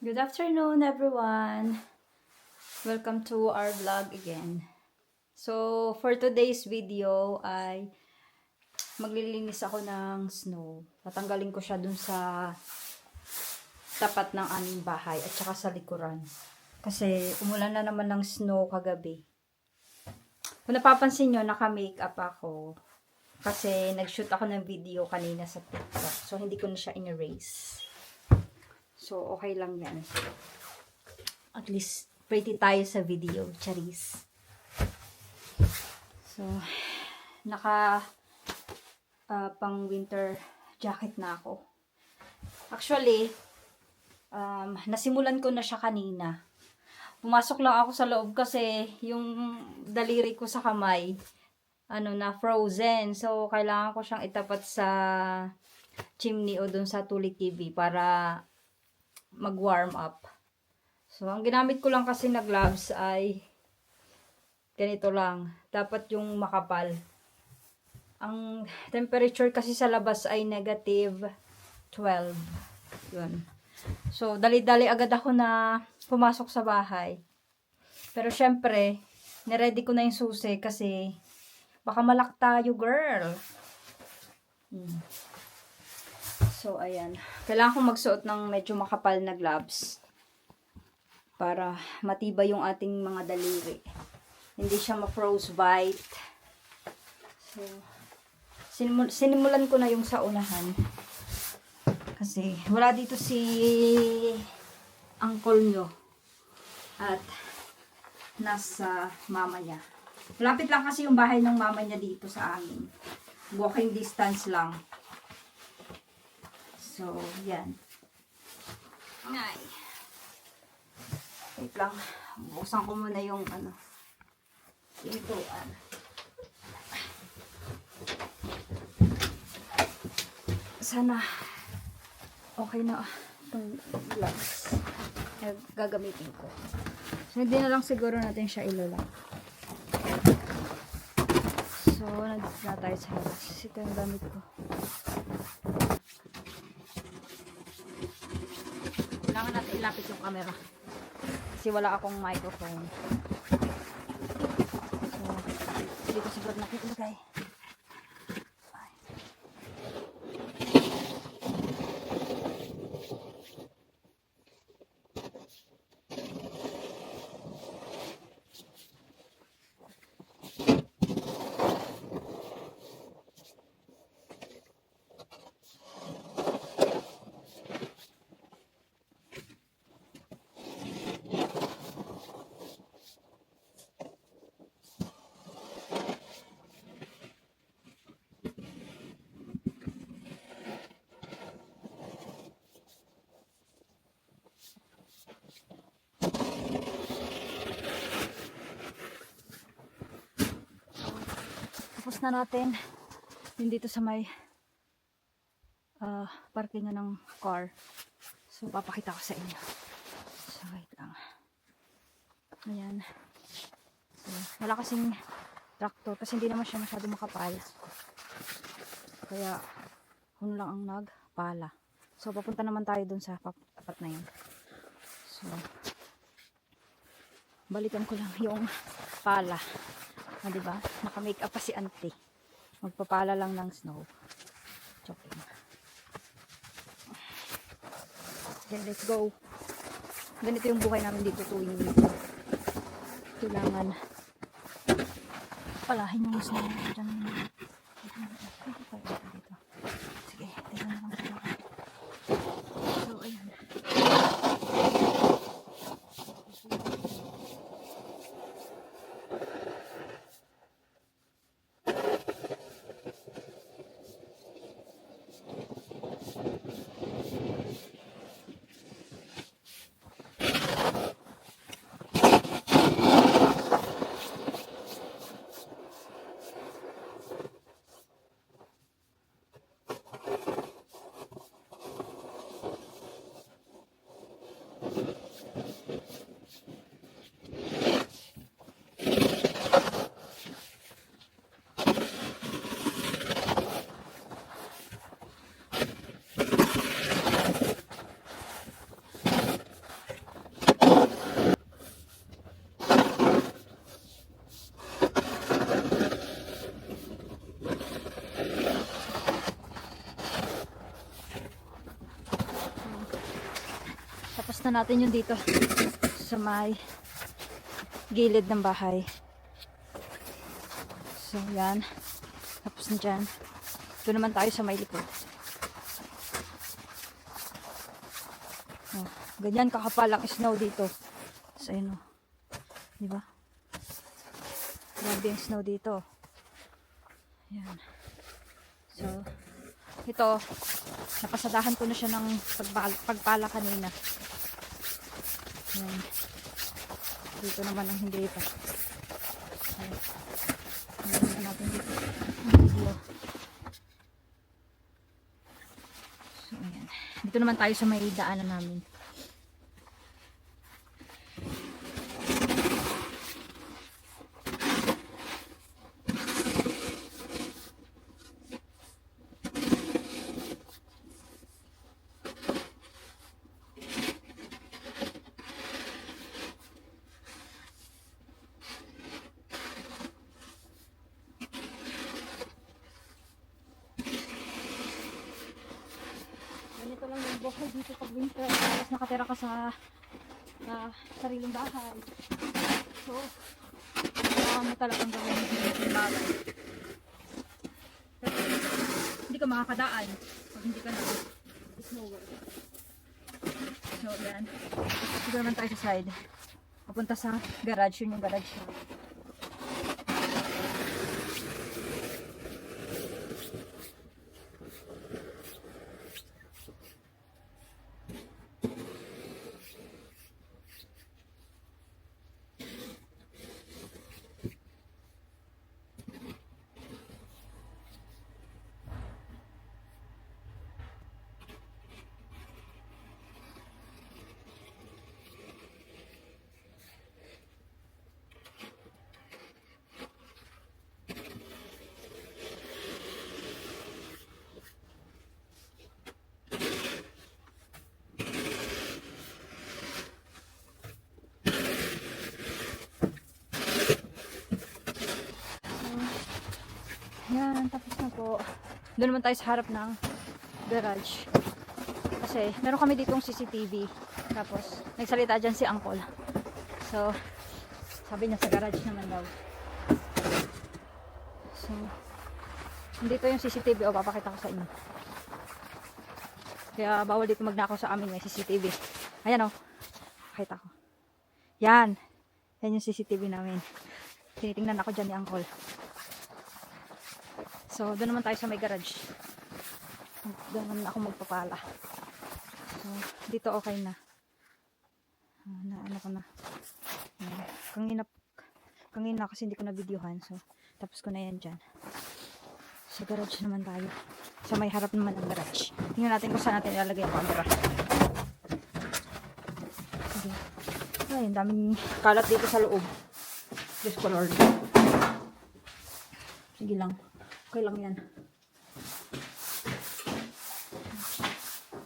Good afternoon, everyone. Welcome to our vlog again. So, for today's video ay maglilinis ako ng snow. Tatanggalin ko siya dun sa tapat ng aming bahay at saka sa likuran. Kasi umulan na naman ng snow kagabi. Kung napapansin nyo, naka-makeup ako. Kasi nag-shoot ako ng video kanina sa TikTok. So, hindi ko na siya in-erase. So, okay lang yan. At least, pretty tayo sa video. Charis. So, pang winter jacket na ako. Actually, nasimulan ko na siya kanina. Pumasok lang ako sa loob kasi yung daliri ko sa kamay, na frozen. So, kailangan ko siyang itapat sa chimney o dun sa tulik-TV para mag-warm up. So, ang ginamit ko lang kasi na gloves ay ganito lang. Dapat yung makapal. Ang temperature kasi sa labas ay -12. Yun. So, dali-dali agad ako na pumasok sa bahay. Pero syempre, niready ko na yung susi kasi baka malak tayo, girl. So, ayan. Kailangan kong magsuot ng medyo makapal na gloves para matibay yung ating mga daliri. Hindi siya ma-frostbite. So, sinimulan ko na yung sa unahan. Kasi wala dito si uncle nyo. At nasa mama niya. Malapit lang kasi yung bahay ng mama niya dito sa amin. Walking distance lang. So, yan. Ay. Wait lang. Buksan ko muna yung pintuan. Sana okay na itong gloves na gagamitin ko. So, hindi na lang siguro natin siya ilulak. So, nandito na tayo sa labas. Ito yung gamit ko. Kailangan natin ilapit yung camera. Kasi wala akong microphone. So, dito siguro natin ilagay. Tapos na natin yung dito sa may parkingan ng car. So, papakita ko sa inyo. So, wait lang. Ayan. So, wala kasing tractor kasi hindi naman siya masyado makapal. Kaya, kung lang ang nagpala. So, papunta naman tayo dun sa tapat na yun. So, balikan ko lang yung pala. Diba? Naka-makeup pa si auntie. Magpapala lang ng snow. Choking. Then, let's go. Ganito yung buhay namin dito tuwing dito. Kailangan palahin yung snow. Diyan. Sige, tingnan na lang sila. So, ayan. Tapos na natin yung dito sa may gilid ng bahay. So, yan. Tapos na dyan. Ito naman tayo sa may likod. Oh, ganyan kakapal ang snow dito. So, yun o. Diba? Grabe yung snow dito. Yan. So, ito, napasadahan ko na siya ng pagpala kanina. Yan. Dito naman ang hindi pa. Ayan. Ayan natin dito. Video. So, ayan. Dito naman tayo sa may daanan namin. Ganito lang yung buhay dito pag winter. Tapos nakatira ka sa sariling bahay. So, kailangan mo talagang gawin yung bagay. Hindi ka makakadaan pag hindi ka na snower. So, yan. Dito naman tayo sa side. Papunta sa garage. Yun yung garage na. Yan, tapos na po. Doon naman tayo sa harap ng garage. Kasi, meron kami ditong CCTV. Tapos, nagsalita dyan si Uncle. So, sabi niya sa garage naman daw. So, dito yung CCTV. O, papakita ko sa inyo. Kaya, bawal dito magnakaw sa amin. May CCTV. Ayan o. Pakita ko. Yan. Yan yung CCTV namin. Tinitingnan ako dyan ni Uncle. So, doon naman tayo sa may garage. Doon naman ako magpapala. So, dito okay na. Ano ko na. Kanina kasi hindi ko na videohan. So, tapos ko na yan dyan. Sa garage naman tayo. Sa may harap naman ng garage. Tingnan natin kung saan natin ilalagay ang camera. Okay. Ay, ang daming kalat dito sa loob. Diyos ko Lord. Sige lang. Okay lang yan.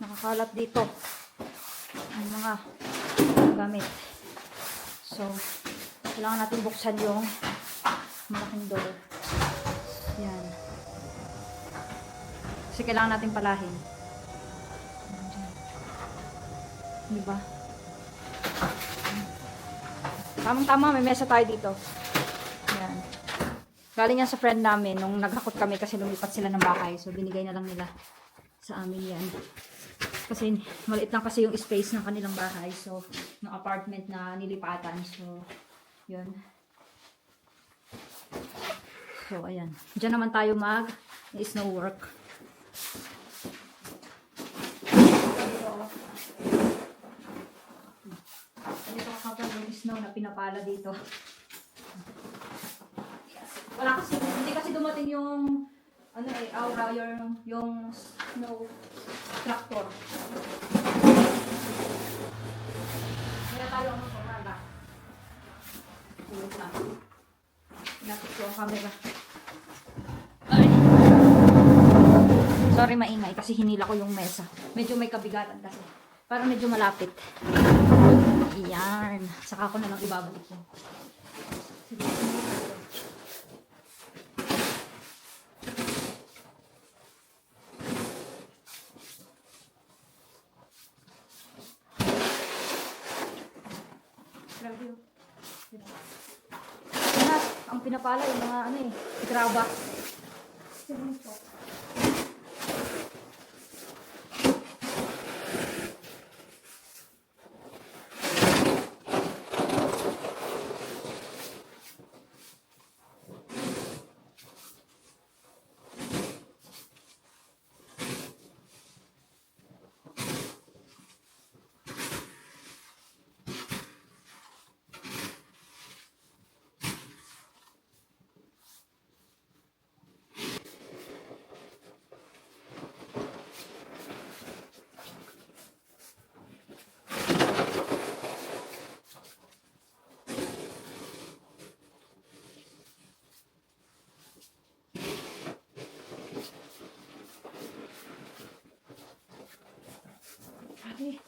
Nakakalat dito ang mga gamit. So, kailangan natin buksan yung malaking door. Yan. Kasi kailangan natin palahin. Diba? Tamang-tama, may mesa tayo dito. Yan. Galing yan sa friend namin nung naghakot kami kasi lumipat sila ng bahay. So, binigay na lang nila sa amin yan. Kasi maliit lang kasi yung space ng kanilang bahay. So, ng apartment na nilipatan. So, yun. So, ayan. Diyan naman tayo mag-snow work. Ito kapag yung snow na pinapala dito. Wala kasi, hindi kasi dumating yung aura, yung snow tractor. Kaya tayo ang magpapala. Tulog lang. Napit ko ang camera. Ay! Sorry maingay kasi hinila ko yung mesa. Medyo may kabigatan kasi. Para medyo malapit. Ayan. Saka ko na lang ibabalik yun. Sige. Diba? Yan na, ang pinapala yung mga ano eh, graba. Sininto. Grabe.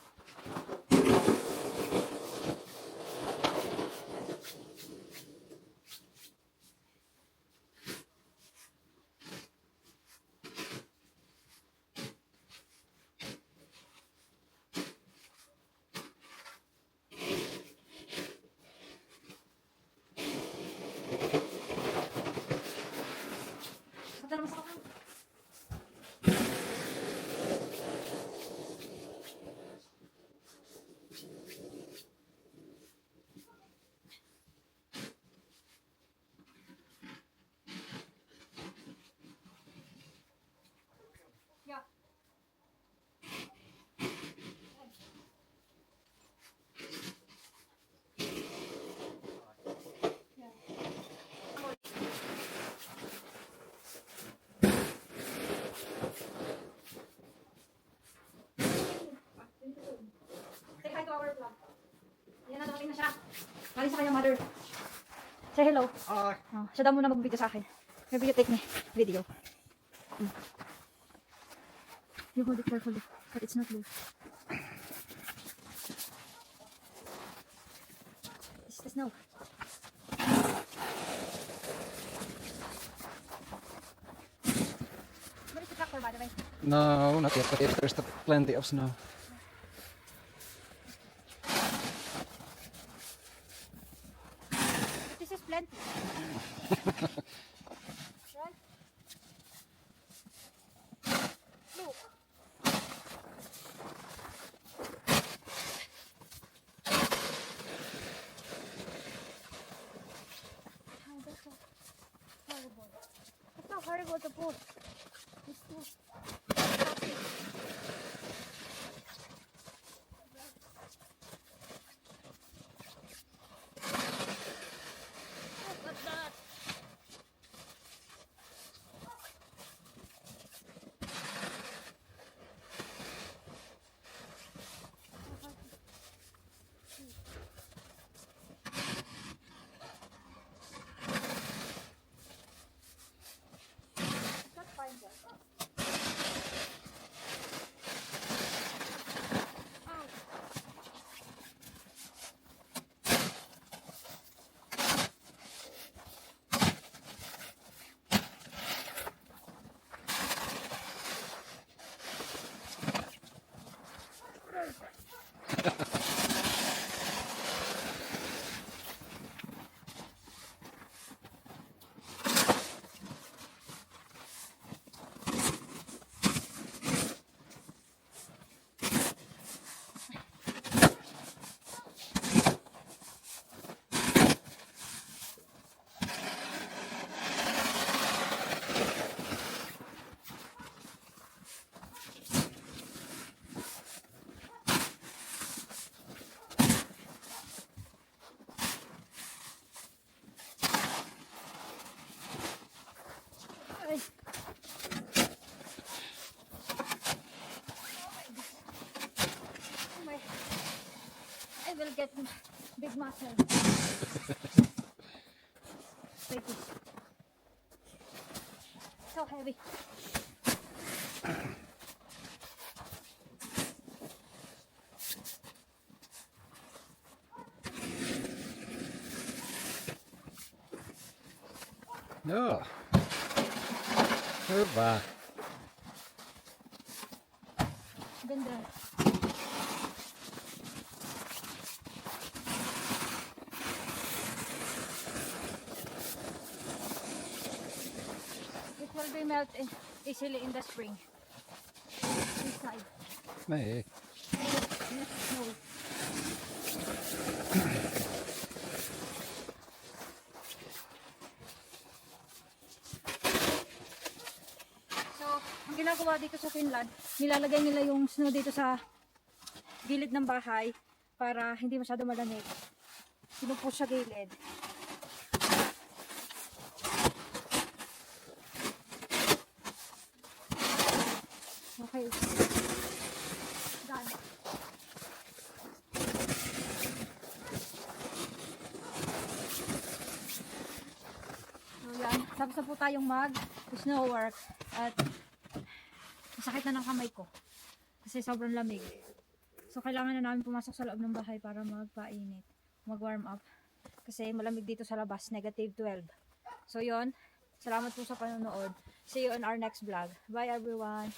Punta naman sa kakang. Yeah. Say hi to our vlog. Yan na, dumating na siya. Galing sa kanya mother. Say hello. Oh, siya daw muna mag-video sa akin. Maybe you take me video. You hold it carefully, but it's not loose. It's the snow. Where is the tractor, by the way? No, not yet, but there's plenty of snow. This is plenty. Right? Look. Oh, that's so horrible. It's so horrible to pull. It's too toxic. Look at that. Let's find that. Oh. Ay. Oh my. I will get big muscle. Take it. So heavy. Ja. Hyvä. Ganda. melt easily in the spring. Inside. May. Snow. So, ang ginagawa dito sa Finland, nilalagay nila yung snow dito sa gilid ng bahay para hindi masyado malamig. Pinupush sa gilid. Okay. Done. So yan, tapos na po tayong mag-snow work at masakit na ng kamay ko kasi sobrang lamig. So kailangan na namin pumasok sa loob ng bahay para magpainit, mag-warm up kasi malamig dito sa labas, -12. So yon, salamat po sa panonood. See you on our next vlog. Bye everyone!